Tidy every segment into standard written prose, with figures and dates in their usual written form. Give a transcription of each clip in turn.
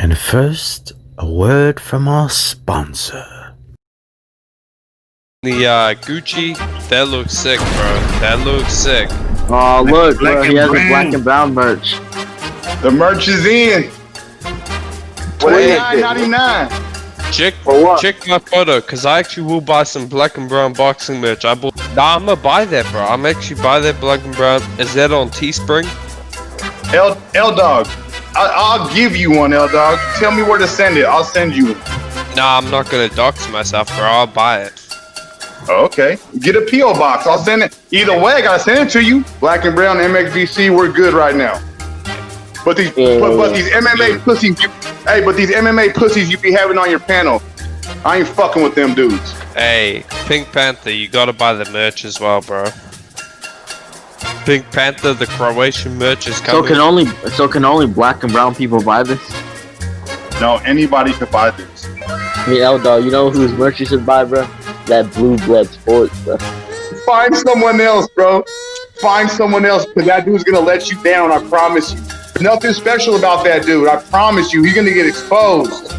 And first, a word from our sponsor. The Gucci, that looks sick, bro. That looks sick. Oh, look, bro, he has the black and brown merch. The merch is in. $29.99. Check my photo, cause I actually will buy some black and brown boxing merch. I'm gonna buy that, bro. I'm actually buy that black and brown. Is that on Teespring? L Dog, I'll give you one, L Dog. Tell me where to send it. I'll send you one. Nah, I'm not gonna dox myself, bro. I'll buy it. Oh, okay. Get a P.O. box. I'll send it. Either way, I gotta send it to you. Black and brown NBBC, we're good right now. But these MMA pussies, these MMA pussies you be having on your panel, I ain't fucking with them dudes. Hey, Pink Panther, you gotta buy the merch as well, bro. Pink Panther, the Croatian merch is coming. So can only black and brown people buy this? No, anybody could buy this. Hey, L-Dog, you know whose merch you should buy, bro? That Blue Blood Sports, bro. Find someone else, bro. Find someone else, because that dude's gonna let you down, I promise you. Nothing special about that dude, I promise you. He's gonna get exposed.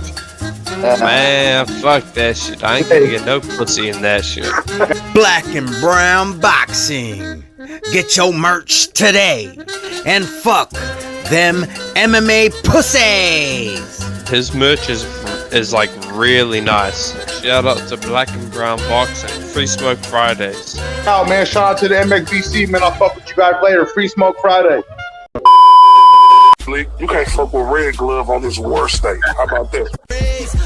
Man, fuck that shit. I ain't gonna get no pussy in that shit. Black and Brown Boxing. Get your merch today. And fuck them MMA pussies. His merch is like really nice. Shout out to Black and Brown Boxing. Free Smoke Fridays. Oh man, shout out to the MXBC, man. I'll fuck with you guys later. Free Smoke Friday. You can't fuck with Red Glove on this worst day. How about that?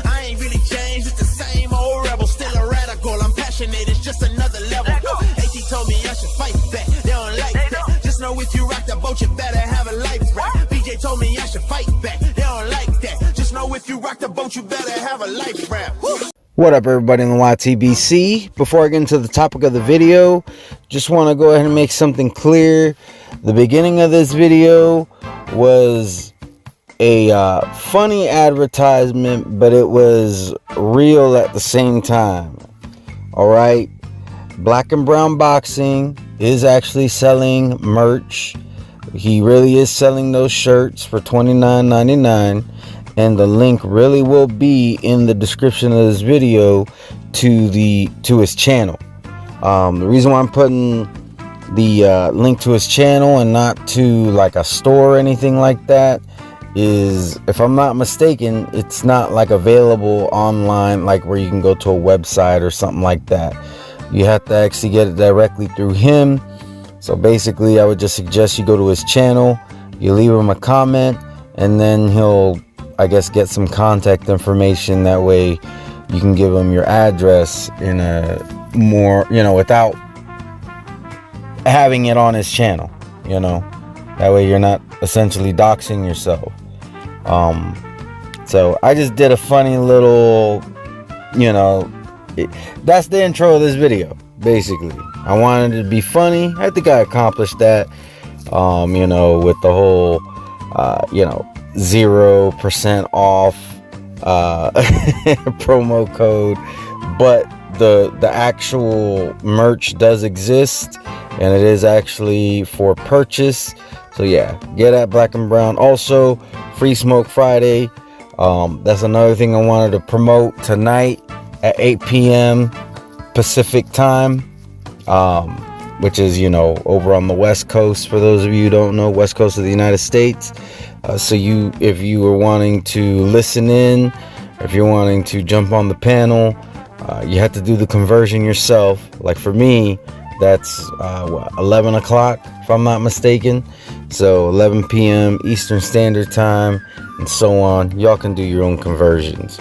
I ain't really changed, it's the same old rebel, still a radical. I'm passionate, it's just another level. AT told me I should fight back, they don't like that. Just know if you rock the boat, you better have a life raft. BJ told me I should fight back, they don't like that. Just know if you rock the boat, you better have a life raft. What up, everybody in the YTBC? Before I get into the topic of the video, just want to go ahead and make something clear. The beginning of this video was a funny advertisement, but it was real at the same time. All right, Black and Brown Boxing is actually selling merch. He really is selling those shirts for $29.99. And the link really will be in the description of this video to his channel. The reason why I'm putting the link to his channel and not to like a store or anything like that is, if I'm not mistaken, it's not like available online, like where you can go to a website or something like that. You have to actually get it directly through him. So basically, I would just suggest you go to his channel, you leave him a comment, and then he'll, I guess, get some contact information. That way you can give him your address in a more, without having it on his channel, that way you're not essentially doxing yourself. So I just did a funny little, that's the intro of this video. Basically, I wanted it to be funny. I think I accomplished that, with the whole, 0% off promo code, but the actual merch does exist, and it is actually for purchase. So yeah, get at Black and Brown. Also, Free Smoke Friday. That's another thing I wanted to promote tonight at 8 p.m. Pacific time, which is over on the West Coast. For those of you who don't know, West Coast of the United States. So if you were wanting to listen in, or if you're wanting to jump on the panel, you have to do the conversion yourself. Like for me, that's 11 o'clock, if I'm not mistaken. So 11 p.m. Eastern Standard Time, and so on. Y'all can do your own conversions.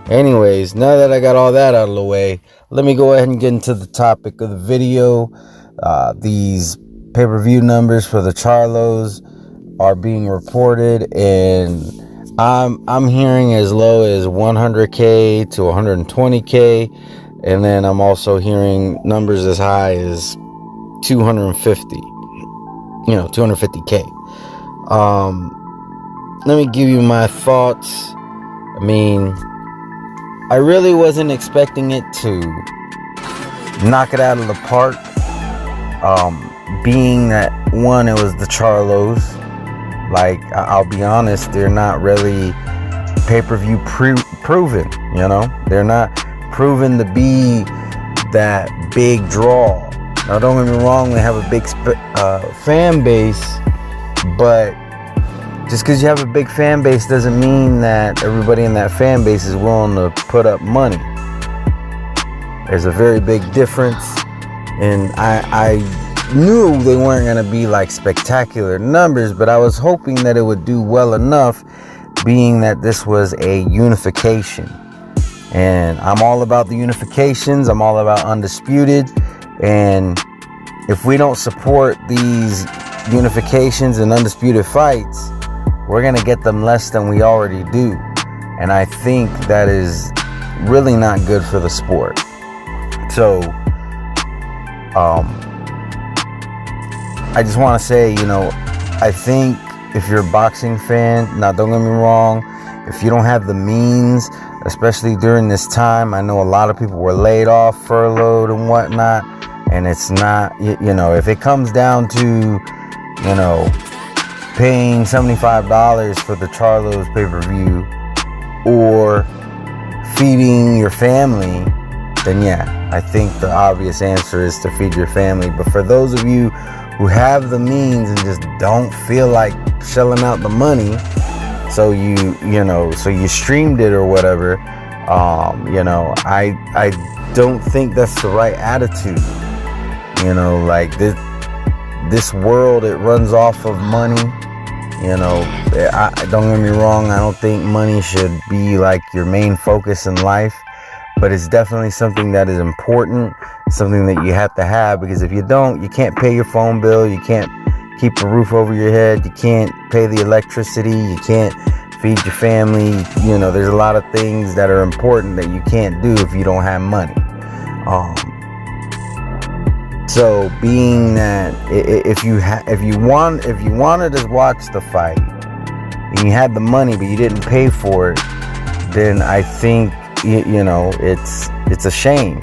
Anyways, now that I got all that out of the way, let me go ahead and get into the topic of the video. These pay-per-view numbers for the Charlos are being reported, and I'm hearing as low as 100K to 120K, and then I'm also hearing numbers as high as 250K. Let me give you my thoughts. I mean, I really wasn't expecting it to knock it out of the park, being that one, it was the Charlos. Like, I'll be honest, they're not really pay-per-view proven, you know? They're not proven to be that big draw. Now, don't get me wrong, they have a big fan base, but just because you have a big fan base doesn't mean that everybody in that fan base is willing to put up money. There's a very big difference, and I knew they weren't going to be like spectacular numbers, but I was hoping that it would do well enough, being that this was a unification. And I'm all about the unifications. I'm all about Undisputed. And if we don't support these unifications and Undisputed fights, we're going to get them less than we already do. And I think that is really not good for the sport. So, I just want to say, you know, I think if you're a boxing fan, now don't get me wrong, if you don't have the means, especially during this time, I know a lot of people were laid off, furloughed and whatnot, and it's not, you know, if it comes down to, you know, paying $75 for the Charlo's pay-per-view or feeding your family, then yeah, I think the obvious answer is to feed your family. But for those of you who have the means and just don't feel like shelling out the money, so you streamed it or whatever, you know, I don't think that's the right attitude. You know, like this world, it runs off of money. You know, don't get me wrong, I don't think money should be like your main focus in life, but it's definitely something that is important, something that you have to have, because if you don't, you can't pay your phone bill, you can't keep a roof over your head, you can't pay the electricity, you can't feed your family. You know, there's a lot of things that are important that you can't do if you don't have money. So being that if you wanted to watch the fight and you had the money but you didn't pay for it, then I think, you know, it's a shame,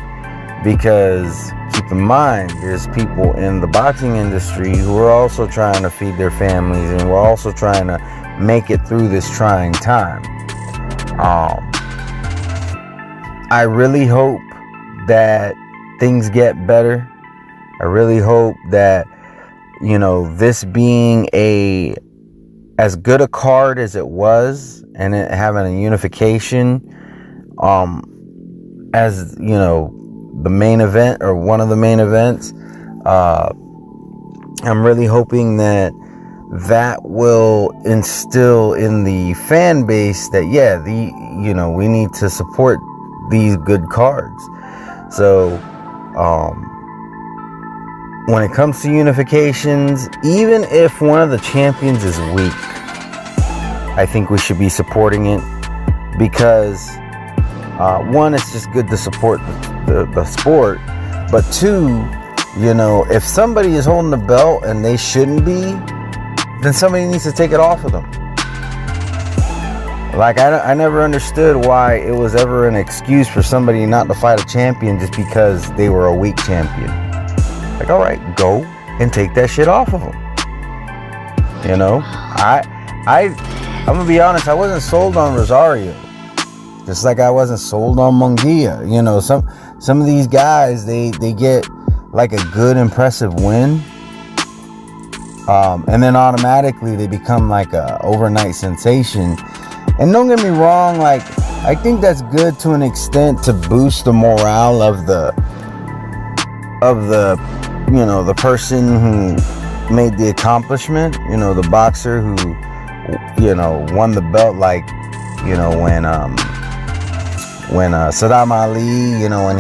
because keep in mind, there's people in the boxing industry who are also trying to feed their families, and we're also trying to make it through this trying time. I really hope that things get better. I really hope that, you know, this being as good a card as it was, and it having a unification, as, you know, the main event or one of the main events, I'm really hoping that will instill in the fan base that, yeah, we need to support these good cards. So, when it comes to unifications, even if one of the champions is weak, I think we should be supporting it, because one, it's just good to support the sport, but two, you know, if somebody is holding the belt and they shouldn't be, then somebody needs to take it off of them. Like, I never understood why it was ever an excuse for somebody not to fight a champion just because they were a weak champion. Like, all right, go and take that shit off of them. You know, I'm gonna be honest, I wasn't sold on Rosario, just like I wasn't sold on Munguia. You know, some of these guys, they get like a good, impressive win, and then automatically they become like a overnight sensation. And don't get me wrong, like, I think that's good to an extent to boost the morale of the you know, the person who made the accomplishment, you know, the boxer who, you know, won the belt, like, you know, when Saddam Ali, you know, when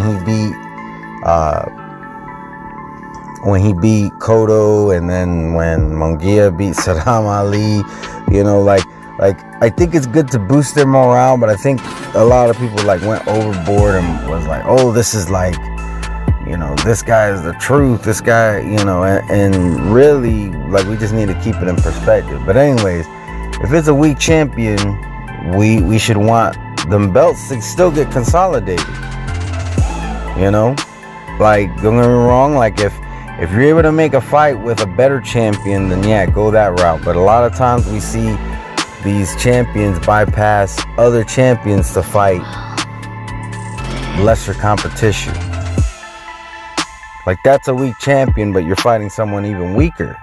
he beat Cotto, and then when Munguia beat Saddam Ali, you know, like I think it's good to boost their morale, but I think a lot of people like went overboard and was like, oh, this is like, you know, this guy is the truth, this guy, you know, and really, like, we just need to keep it in perspective. But anyways, if it's a weak champion, we should want them belts to still get consolidated. You know, like, don't get me wrong, like, if you're able to make a fight with a better champion, then yeah, go that route. But a lot of times we see these champions bypass other champions to fight lesser competition. Like, that's a weak champion, but you're fighting someone even weaker.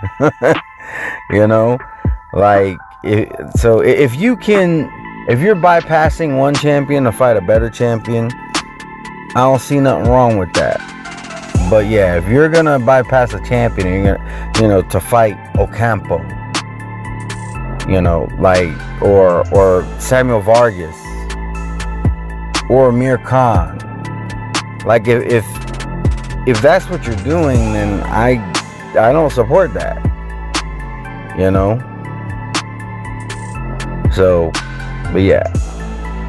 You know, like, if you're bypassing one champion to fight a better champion, I don't see nothing wrong with that. But yeah, if you're gonna bypass a champion, you're gonna, you know, to fight Ocampo, you know, like, or Samuel Vargas, or Amir Khan. Like, if that's what you're doing, then I don't support that, you know. So, but yeah,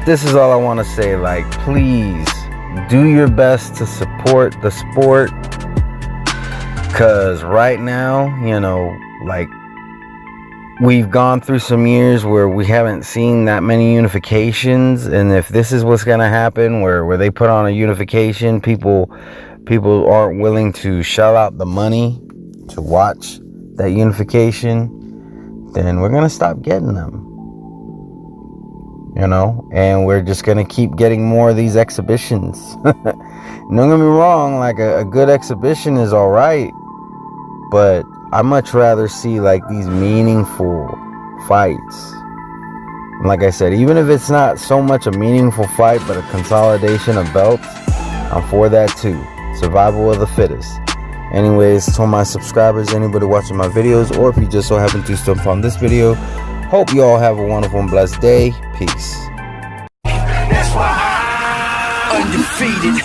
this is all I want to say. Like, please do your best to support the sport, because right now, you know, like, we've gone through some years where we haven't seen that many unifications, and if this is what's going to happen, where they put on a unification, people aren't willing to shell out the money to watch that unification, then we're going to stop getting them, you know, and we're just going to keep getting more of these exhibitions. Don't get me wrong, like, a good exhibition is all right, but I much rather see, like, these meaningful fights. And like I said, even if it's not so much a meaningful fight, but a consolidation of belts, I'm for that too. Survival of the fittest. Anyways, to all my subscribers, anybody watching my videos, or if you just so happen to stumble on this video, hope you all have a wonderful and blessed day. Peace. That's why I'm undefeated.